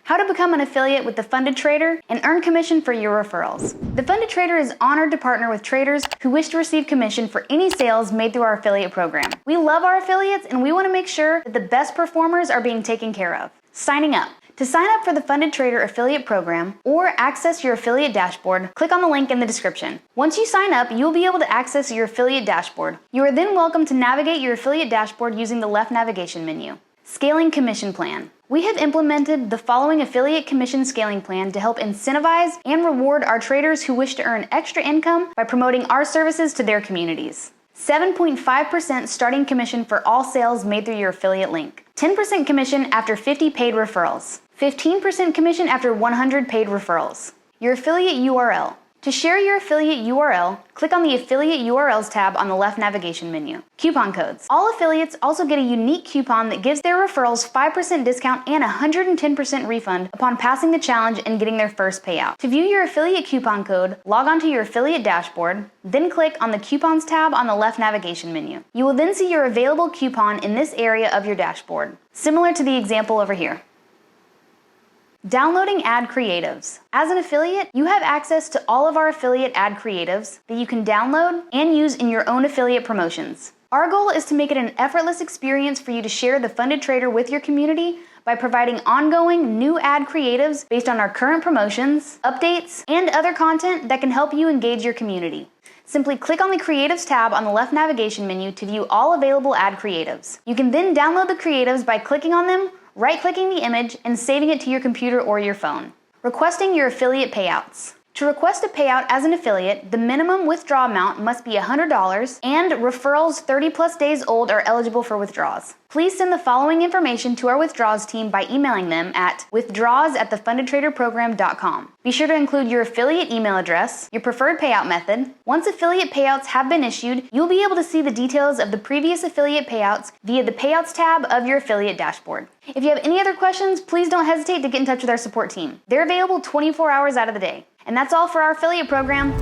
how to become an affiliate with the Funded Trader and earn commission for your referrals. The Funded Trader is honored to partner with traders who wish to receive commission for any sales made through our affiliate program. We love our affiliates and we want to make sure that the best performers are being taken care of. Signing up. To sign up for the Funded Trader affiliate program or access your affiliate dashboard, click on the link in the description. Once you sign up, you'll be able to access your affiliate dashboard. You are then welcome to navigate your affiliate dashboard using the left navigation menu. Scaling commission plan. We have implemented the following affiliate commission scaling plan to help incentivize and reward our traders who wish to earn extra income by promoting our services to their communities. 7.5% starting commission for all sales made through your affiliate link. 10% commission after 50 paid referrals. 15% commission after 100 paid referrals. Your affiliate URL. To share your affiliate URL, click on the Affiliate URLs tab on the left navigation menu. Coupon codes. All affiliates also get a unique coupon that gives their referrals 5% discount and 110% refund upon passing the challenge and getting their first payout. To view your affiliate coupon code, log on to your affiliate dashboard, then click on the Coupons tab on the left navigation menu. You will then see your available coupon in this area of your dashboard, similar to the example over here. Downloading ad creatives. As an affiliate, you have access to all of our affiliate ad creatives that you can download and use in your own affiliate promotions. Our goal is to make it an effortless experience for you to share the Funded Trader with your community by providing ongoing new ad creatives based on our current promotions, updates, and other content that can help you engage your community. Simply click on the Creatives tab on the left navigation menu to view all available ad creatives. You can then download the creatives by clicking on them, right-clicking the image, and saving it to your computer or your phone. Requesting your affiliate payouts. To request a payout as an affiliate, the minimum withdrawal amount must be $100, and referrals 30+ days old are eligible for withdrawals. Please send the following information to our withdrawals team by emailing them at withdraws@thefundedtraderprogram.com. Be sure to include your affiliate email address, your preferred payout method. Once affiliate payouts have been issued, you'll be able to see the details of the previous affiliate payouts via the Payouts tab of your affiliate dashboard. If you have any other questions, please don't hesitate to get in touch with our support team. They're available 24 hours out of the day. And that's all for our affiliate program.